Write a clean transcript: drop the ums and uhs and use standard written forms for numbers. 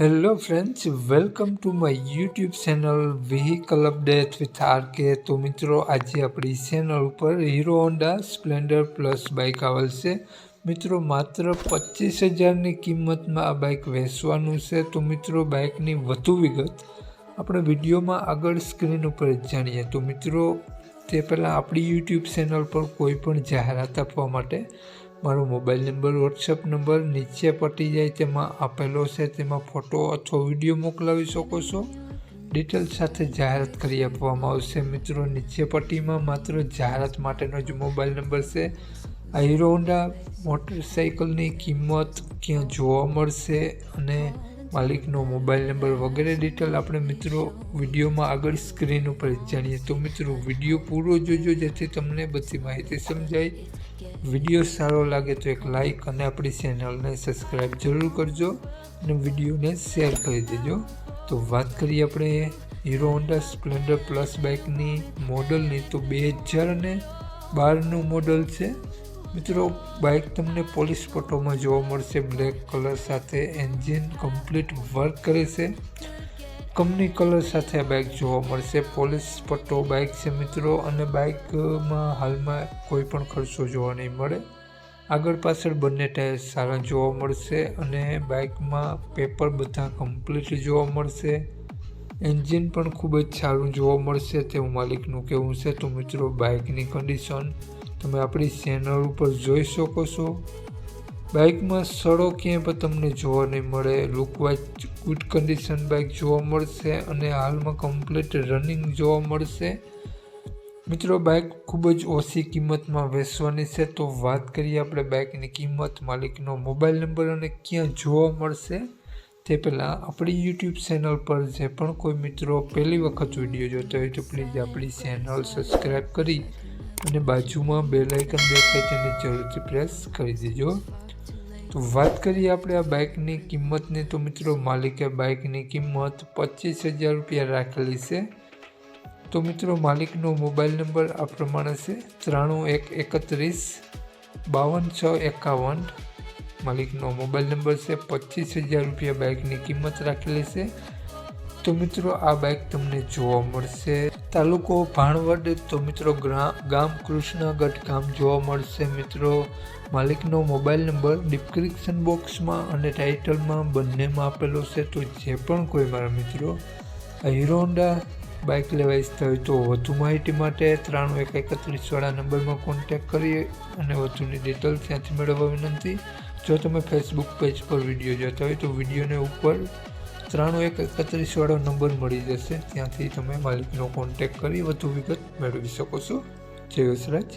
Hello friends, welcome to my YouTube channel vehicle update with RK. તો મિત્રો, આજે આપણી ચેનલ ઉપર Hero Honda Splendor Plus bike આવેલ છે। મિત્રો, માત્ર 25,000ની કિંમતમાં આ બાઇક વેચવાનું છે। તો મિત્રો, બાઇકની વધુ વિગત આપણે વિડીયોમાં આગળ સ્ક્રીન ઉપર જાણીએ। તો મિત્રો, તે પહેલાં આપણી યુટ્યુબ ચેનલ પર કોઈ પણ જાહેરાત આપવા માટે મારો મોબાઈલ નંબર, વોટ્સએપ નંબર નીચે પટી જાય તેમાં આપેલો છે, તેમાં ફોટો અથવા વિડીયો મોકલાવી શકો છો। ડિટેલ સાથે જાહેરાત કરી આપવામાં આવશે। મિત્રો, નીચે પટ્ટીમાં માત્ર જાહેરાત માટેનો જ મોબાઈલ નંબર છે। આ હીરો હોન્ડા મોટરસાઇકલની કિંમત, ક્યાં જોવા મળશે અને માલિકનો મોબાઈલ નંબર વગેરે ડિટેલ આપણે મિત્રો વિડીયોમાં આગળ સ્ક્રીન ઉપર જાણીએ। તો મિત્રો, વિડીયો પૂરો જોજો જેથી તમને બધી માહિતી સમજાય। વિડીયો સારો લાગે તો એક લાઇક અને આપણી ચેનલને સબસ્ક્રાઈબ જરૂર કરજો અને વિડીયોને શેર કરી દેજો। તો વાત કરીએ આપણે હીરો હોન્ડા સ્પ્લેન્ડર પ્લસ બાઇકની મોડલની, તો 2012નું મોડલ છે। મિત્રો, બાઇક તમને પોલિશ પટ્ટોમાં જોવા મળશે, બ્લેક કલર સાથે। એન્જિન કમ્પ્લીટ વર્ક કરે છે, કંપની કલર સાથે આ બાઇક જોવા મળશે। પોલિશ પટ્ટો બાઇક છે મિત્રો, અને બાઇકમાં હાલમાં કોઈ પણ ખર્ચો જોવા નહીં મળે। આગળ પાછળ બંને ટાયર સારા જોવા મળશે અને બાઇકમાં પેપર બધા કમ્પ્લીટ જોવા મળશે। એન્જિન પણ ખૂબ જ સારું જોવા મળશે તેવું માલિકનું કહેવું છે। તો મિત્રો, બાઇકની કન્ડિશન તમે આપણી ચેનલ ઉપર જોઈ શકો છો। બાઇકમાં સડો ક્યાંય પણ તમને જોવા નહીં મળે। લુકવાઇઝ ગુડ કન્ડિશન બાઇક જોવા મળશે અને હાલમાં કમ્પ્લીટ રનિંગ જોવા મળશે। મિત્રો, બાઇક ખૂબ જ ઓછી કિંમતમાં વેચવાની છે। તો વાત કરીએ આપણે બાઇકની કિંમત, માલિકનો મોબાઈલ નંબર અને ક્યાં જોવા મળશે તે પહેલાં આપણી યુટ્યુબ ચેનલ પર જે પણ કોઈ મિત્રો પહેલી વખત વિડીયો જોતા હોય તો પ્લીઝ આપણી ચેનલ સબસ્ક્રાઈબ કરી અને બાજુમાં બેલ આઇકન દેખાય તેને જરૂરથી પ્રેસ કરી દેજો। તો વાત કરીએ આપણે આ બાઇકની કિંમતની, તો મિત્રો માલિકે બાઇકની કિંમત 25,000 રૂપિયા રાખેલી છે। તો મિત્રો, માલિકનો મોબાઈલ નંબર આ પ્રમાણે છે 93 31 52 651। માલિકનો મોબાઈલ નંબર છે। 25,000 રૂપિયા બાઇકની કિંમત રાખેલી છે। તો મિત્રો, આ બાઇક તમને જોવા મળશે તાલુકો ભાણવડ, તો મિત્રો ગામ કૃષ્ણગઢ ગામ જોવા મળશે। મિત્રો, માલિકનો મોબાઈલ નંબર ડિસ્ક્રિપ્શન બોક્સમાં અને ટાઇટલમાં બંનેમાં આપેલો છે। તો જે પણ કોઈ મારા મિત્રો આ હીરો હોન્ડા બાઇક લેવા ઈચ્છતા હોય તો વધુ માહિતી માટે 93 નંબરમાં કોન્ટેક્ટ કરી અને વધુની ડિટેલ ત્યાંથી મેળવવા વિનંતી। જો તમે ફેસબુક પેજ પર વિડીયો જોતા હોય તો વિડીયોને ઉપર 93 નંબર મળી જશે, ત્યાંથી તમે માલિકનો કોન્ટેક્ટ કરી વધુ વિગત મેળવી શકો છો। જય વસરાજ।